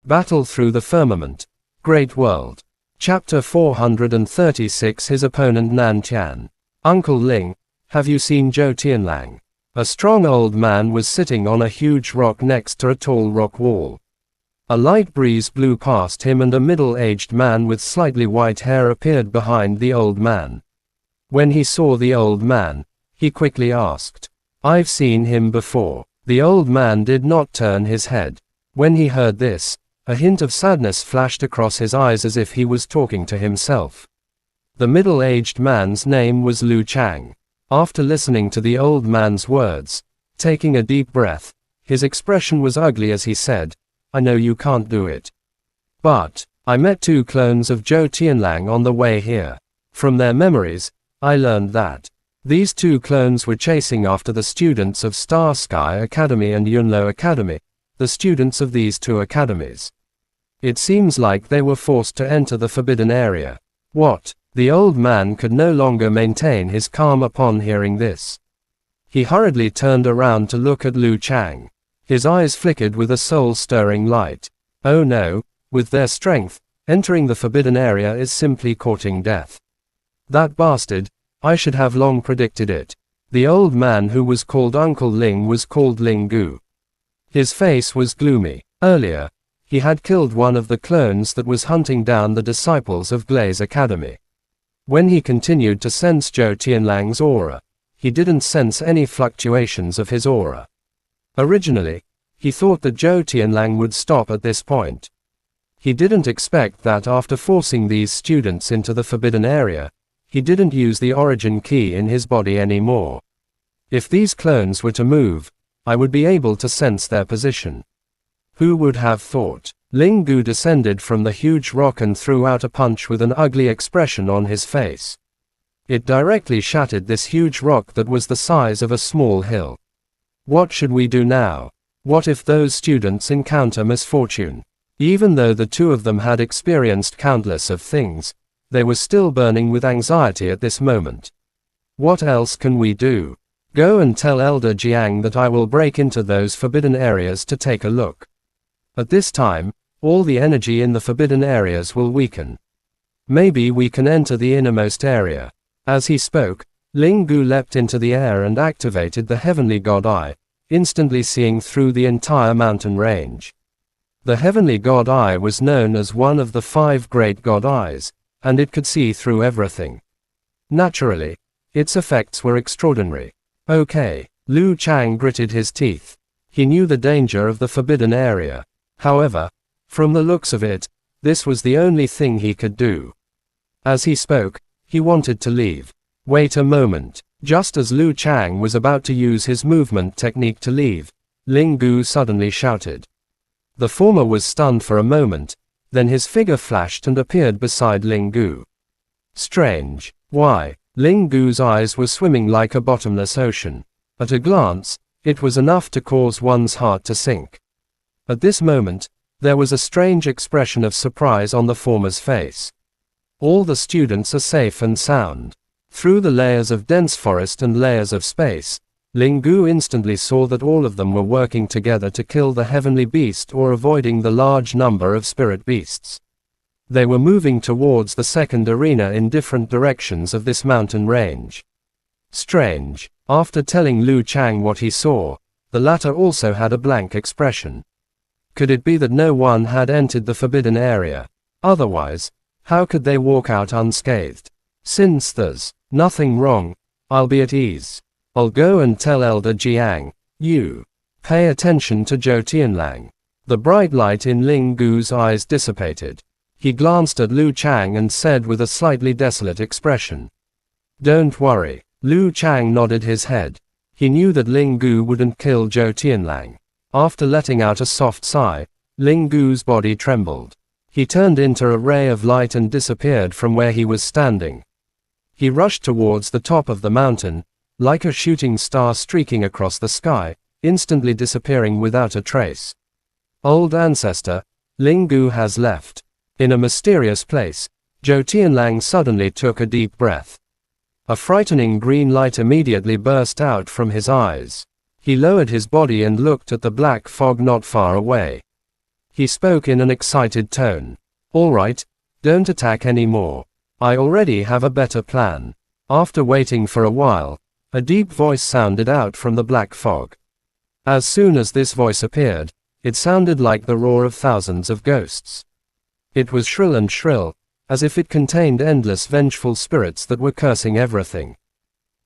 Battle through the firmament. Great world. Chapter 436. His opponent Nan Tian. Uncle Ling, have you seen Zhou Tianlang? A strong old man was sitting on a huge rock next to a tall rock wall. A light breeze blew past him and a middle-aged man with slightly white hair appeared behind the old man. When he saw the old man, he quickly asked, "I've seen him before." The old man did not turn his head. When he heard this, a hint of sadness flashed across his eyes as if he was talking to himself. The middle-aged man's name was Lu Chang. After listening to the old man's words, taking a deep breath, his expression was ugly as he said, "I know you can't do it. But I met 2 clones of Zhou Tianlang on the way here. From their memories, I learned that these 2 clones were chasing after the students of Star Sky Academy and Yunlo Academy, the students of these 2 academies. It seems like they were forced to enter the forbidden area." What? The old man could no longer maintain his calm upon hearing this. He hurriedly turned around to look at Lu Chang. His eyes flickered with a soul-stirring light. Oh no, with their strength, entering the forbidden area is simply courting death. That bastard, I should have long predicted it. The old man who was called Uncle Ling was called Ling Gu. His face was gloomy. Earlier, he had killed one of the clones that was hunting down the disciples of Glaze Academy. When he continued to sense Zhou Tianlang's aura, he didn't sense any fluctuations of his aura. Originally, he thought that Zhou Tianlang would stop at this point. He didn't expect that after forcing these students into the forbidden area, he didn't use the origin key in his body anymore. If these clones were to move, I would be able to sense their position. Who would have thought? Ling Gu descended from the huge rock and threw out a punch with an ugly expression on his face. It directly shattered this huge rock that was the size of a small hill. What should we do now? What if those students encounter misfortune? Even though the 2 of them had experienced countless of things, they were still burning with anxiety at this moment. What else can we do? Go and tell Elder Jiang that I will break into those forbidden areas to take a look. At this time, all the energy in the forbidden areas will weaken. Maybe we can enter the innermost area. As he spoke, Ling Gu leapt into the air and activated the Heavenly God Eye, instantly seeing through the entire mountain range. The Heavenly God Eye was known as one of the 5 great God Eyes, and it could see through everything. Naturally, its effects were extraordinary. Okay, Lu Chang gritted his teeth. He knew the danger of the forbidden area. However, from the looks of it, this was the only thing he could do. As he spoke, he wanted to leave. Wait a moment. Just as Lu Chang was about to use his movement technique to leave, Ling Gu suddenly shouted. The former was stunned for a moment, then his figure flashed and appeared beside Ling Gu. Strange. Why? Ling Gu's eyes were swimming like a bottomless ocean. At a glance, it was enough to cause one's heart to sink. At this moment, there was a strange expression of surprise on the former's face. All the students are safe and sound. Through the layers of dense forest and layers of space, Ling Gu instantly saw that all of them were working together to kill the heavenly beast or avoiding the large number of spirit beasts. They were moving towards the second arena in different directions of this mountain range. Strange. After telling Lu Chang what he saw, the latter also had a blank expression. Could it be that no one had entered the forbidden area? Otherwise, how could they walk out unscathed? Since there's nothing wrong, I'll be at ease. I'll go and tell Elder Jiang. You pay attention to Zhou Tianlang. The bright light in Ling Gu's eyes dissipated. He glanced at Lu Chang and said with a slightly desolate expression, "Don't worry." Lu Chang nodded his head. He knew that Ling Gu wouldn't kill Zhou Tianlang. After letting out a soft sigh, Ling Gu's body trembled. He turned into a ray of light and disappeared from where he was standing. He rushed towards the top of the mountain, like a shooting star streaking across the sky, instantly disappearing without a trace. Old ancestor, Ling Gu has left. In a mysterious place, Zhou Tianlang suddenly took a deep breath. A frightening green light immediately burst out from his eyes. He lowered his body and looked at the black fog not far away. He spoke in an excited tone. All right, don't attack anymore. I already have a better plan. After waiting for a while, a deep voice sounded out from the black fog. As soon as this voice appeared, it sounded like the roar of thousands of ghosts. It was shrill and shrill, as if it contained endless vengeful spirits that were cursing everything.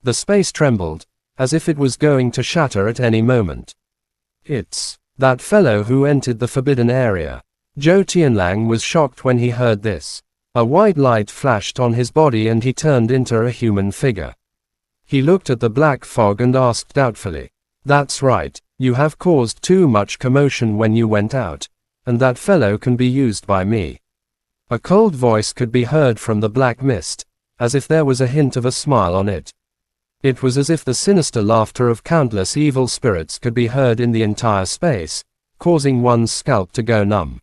The space trembled, as if it was going to shatter at any moment. It's that fellow who entered the forbidden area. Zhou Tianlang was shocked when he heard this. A white light flashed on his body and he turned into a human figure. He looked at the black fog and asked doubtfully, "That's right, you have caused too much commotion when you went out, and that fellow can be used by me." A cold voice could be heard from the black mist, as if there was a hint of a smile on it. It was as if the sinister laughter of countless evil spirits could be heard in the entire space, causing one's scalp to go numb.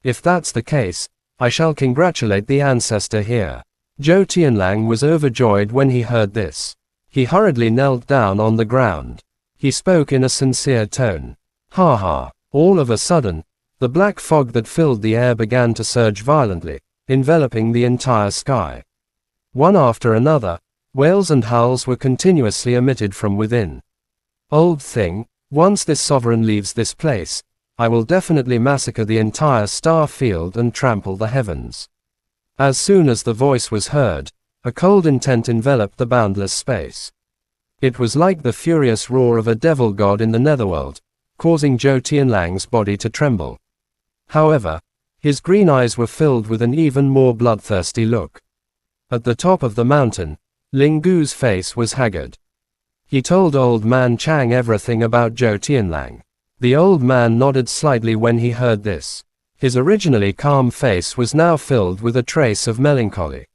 If that's the case, I shall congratulate the ancestor here. Zhou Tianlang was overjoyed when he heard this. He hurriedly knelt down on the ground. He spoke in a sincere tone. Ha ha. All of a sudden, the black fog that filled the air began to surge violently, enveloping the entire sky. One after another, wails and howls were continuously emitted from within. Old thing, once this sovereign leaves this place, I will definitely massacre the entire star field and trample the heavens. As soon as the voice was heard, a cold intent enveloped the boundless space. It was like the furious roar of a devil god in the netherworld, causing Zhou Tianlang's body to tremble. However, his green eyes were filled with an even more bloodthirsty look. At the top of the mountain, Ling Gu's face was haggard. He told Old Man Chang everything about Zhou Tianlang. The old man nodded slightly when he heard this. His originally calm face was now filled with a trace of melancholy.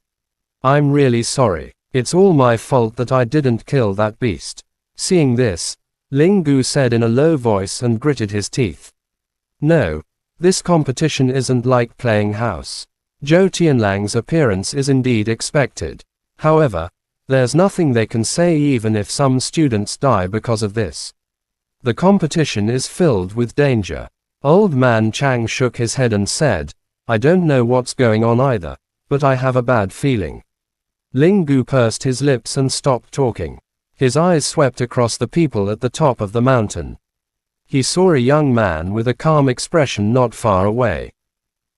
"I'm really sorry. It's all my fault that I didn't kill that beast." Seeing this, Ling Gu said in a low voice and gritted his teeth. "No, this competition isn't like playing house. Zhou Tianlang's appearance is indeed expected. However, there's nothing they can say even if some students die because of this. The competition is filled with danger." Old Man Chang shook his head and said, "I don't know what's going on either, but I have a bad feeling." Ling Gu pursed his lips and stopped talking. His eyes swept across the people at the top of the mountain. He saw a young man with a calm expression not far away.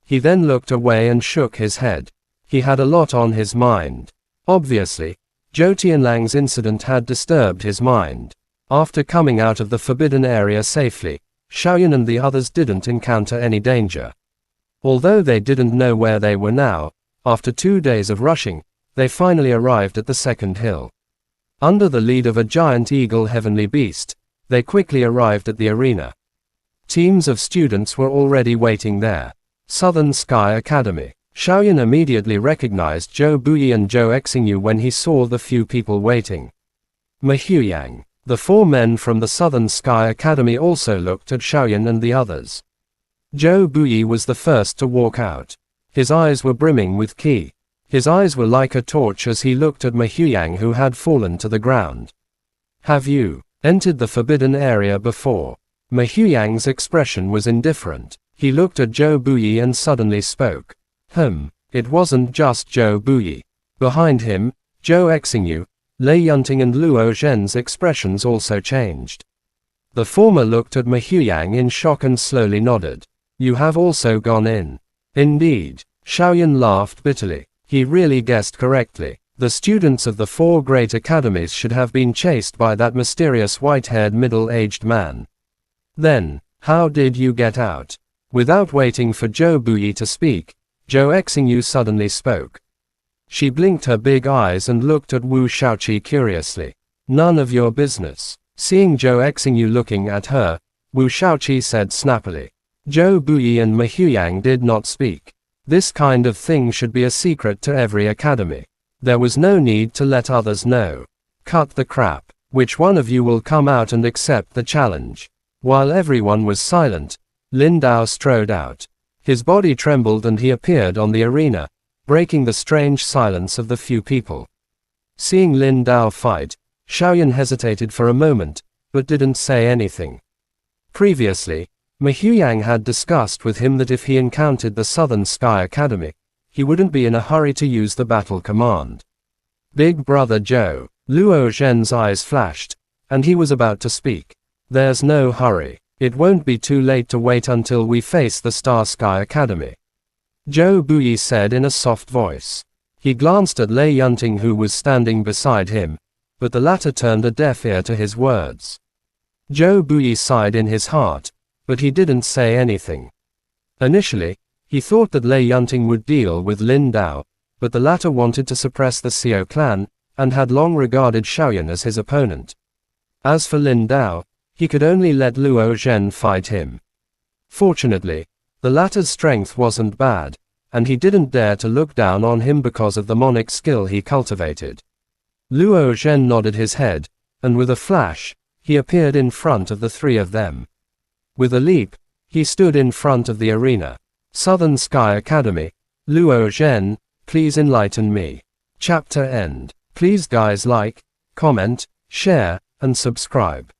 He then looked away and shook his head. He had a lot on his mind. Obviously, Zhou Tianlang's incident had disturbed his mind. After coming out of the forbidden area safely, Xiaoyan and the others didn't encounter any danger. Although they didn't know where they were now, after 2 days of rushing, they finally arrived at the second hill. Under the lead of a giant eagle heavenly beast, they quickly arrived at the arena. Teams of students were already waiting there. Southern Sky Academy. Xiaoyan immediately recognized Zhou Buyi and Zhou Exingyu when he saw the few people waiting. Mahuyang. The 4 men from the Southern Sky Academy also looked at Xiaoyan and the others. Zhou Buyi was the first to walk out. His eyes were brimming with qi. His eyes were like a torch as he looked at Mahuyang who had fallen to the ground. "Have you entered the forbidden area before?" Mahuyang's expression was indifferent. He looked at Zhou Buyi and suddenly spoke. It wasn't just Zhou Buyi. Behind him, Zhou Exingyu, Lei Yunting and Luo Zhen's expressions also changed. The former looked at Mahuyang in shock and slowly nodded. "You have also gone in." "Indeed." Xiaoyan laughed bitterly. He really guessed correctly. The students of the 4 great academies should have been chased by that mysterious white-haired middle-aged man. "Then, how did you get out?" Without waiting for Zhou Buyi to speak, Zhou Exingyu suddenly spoke. She blinked her big eyes and looked at Wu Shaoqi curiously. "None of your business." Seeing Zhou Exingyu looking at her, Wu Shaoqi said snappily. Zhou Buyi and Mahuyang did not speak. This kind of thing should be a secret to every academy. There was no need to let others know. "Cut the crap. Which one of you will come out and accept the challenge?" While everyone was silent, Lin Dao strode out. His body trembled and he appeared on the arena, breaking the strange silence of the few people. Seeing Lin Dao fight, Xiaoyan hesitated for a moment, but didn't say anything. Previously, Yang had discussed with him that if he encountered the Southern Sky Academy, he wouldn't be in a hurry to use the battle command. Big Brother Joe. Luo Zhen's eyes flashed, and he was about to speak. There's no hurry. It won't be too late to wait until we face the Star Sky Academy, Zhou Buyi said in a soft voice. He glanced at Lei Yunting, who was standing beside him, but the latter turned a deaf ear to his words. Zhou Buyi sighed in his heart, but he didn't say anything. Initially, he thought that Lei Yunting would deal with Lin Dao, but the latter wanted to suppress the Xiao clan, and had long regarded Xiaoyan as his opponent. As for Lin Dao, he could only let Luo Zhen fight him. Fortunately, the latter's strength wasn't bad, and he didn't dare to look down on him because of the mnemonic skill he cultivated. Luo Zhen nodded his head, and with a flash, he appeared in front of the three of them. With a leap, he stood in front of the arena. Southern Sky Academy. Luo Zhen, please enlighten me. Chapter end. Please guys like, comment, share, and subscribe.